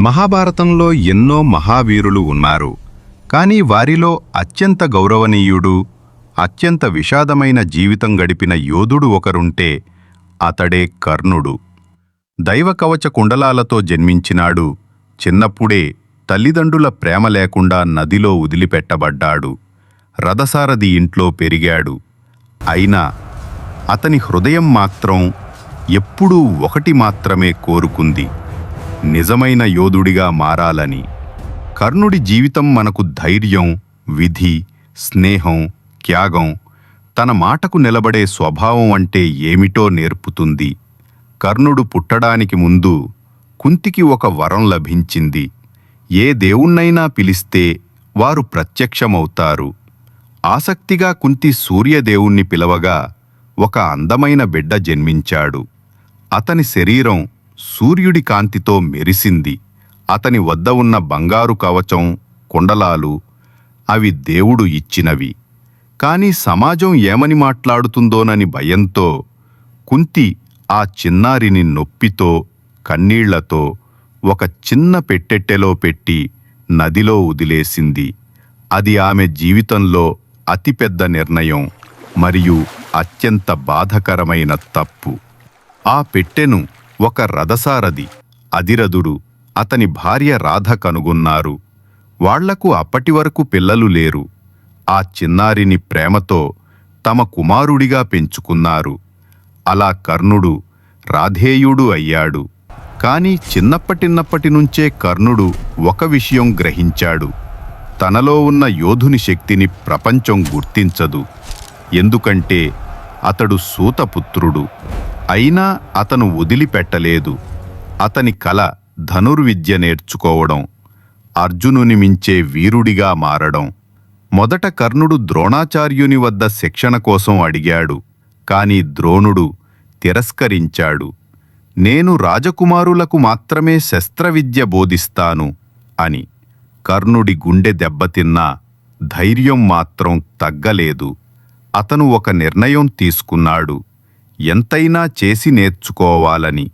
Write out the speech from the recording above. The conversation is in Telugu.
మహాభారతంలో ఎన్నో మహావీరులు ఉన్నారు. కానీ వారిలో అత్యంత గౌరవనీయుడు, అత్యంత విషాదమైన జీవితం గడిపిన యోధుడు ఒకరుంటే అతడే కర్ణుడు. దైవకవచ కుండలాలతో జన్మించినాడు. చిన్నప్పుడే తల్లిదండ్రుల ప్రేమ లేకుండా నదిలో వదిలిపెట్టబడ్డాడు. రథసారథి ఇంట్లో పెరిగాడు. అయినా అతని హృదయం మాత్రం ఎప్పుడూ ఒకటి మాత్రమే కోరుకుంది: నిజమైన యోధుడిగా మారాలని. కర్ణుడి జీవితం మనకు ధైర్యం, విధి, స్నేహం, త్యాగం, తన మాటకు నిలబడే స్వభావం అంటే ఏమిటో నేర్పుతుంది. కర్ణుడు పుట్టడానికి ముందు కుంతికి ఒక వరం లభించింది. ఏ దేవుణ్ణైనా పిలిస్తే వారు ప్రత్యక్షమవుతారు. ఆసక్తిగా కుంతి సూర్యదేవుణ్ణి పిలవగా ఒక అందమైన బిడ్డ జన్మించాడు. అతని శరీరం సూర్యుడి కాంతితో మెరిసింది. అతని వద్ద ఉన్న బంగారు కవచం, కుండలాలు అవి దేవుడు ఇచ్చినవి. కాని సమాజం ఏమని మాట్లాడుతుందోనని భయంతో కుంతి ఆ చిన్నారిని నొప్పితో, కన్నీళ్లతో ఒక చిన్న పెట్టెట్టెలో పెట్టి నదిలో వదిలేసింది. అది ఆమె జీవితంలో అతిపెద్ద నిర్ణయం మరియు అత్యంత బాధకరమైన తప్పు. ఆ పెట్టెను ఒక రథసారథి అధిరథుడు, అతని భార్య రాధ కనుగొన్నారు. వాళ్లకు అప్పటివరకు పిల్లలు లేరు. ఆ చిన్నారిని ప్రేమతో తమ కుమారుడిగా పెంచుకున్నారు. అలా కర్ణుడు రాధేయుడు అయ్యాడు. కాని చిన్నప్పటి నుంచే కర్ణుడు ఒక విషయం గ్రహించాడు: తనలో ఉన్న యోధుని శక్తిని ప్రపంచం గుర్తించదు. ఎందుకంటే అతడు సూతపుత్రుడు. అయినా అతను వదిలిపెట్టలేదు. అతని కల ధనుర్విద్య నేర్చుకోవడం, అర్జునుని మించే వీరుడిగా మారడం. మొదట కర్ణుడు ద్రోణాచార్యుని వద్ద శిక్షణ కోసం అడిగాడు. కాని ద్రోణుడు తిరస్కరించాడు. నేను రాజకుమారులకు మాత్రమే శస్త్రవిద్య బోధిస్తాను అని. కర్ణుడి గుండె దెబ్బతిన్నా ధైర్యం మాత్రం తగ్గలేదు. అతను ఒక నిర్ణయం తీసుకున్నాడు: ఎంతైనా చేసి నేర్చుకోవాలని.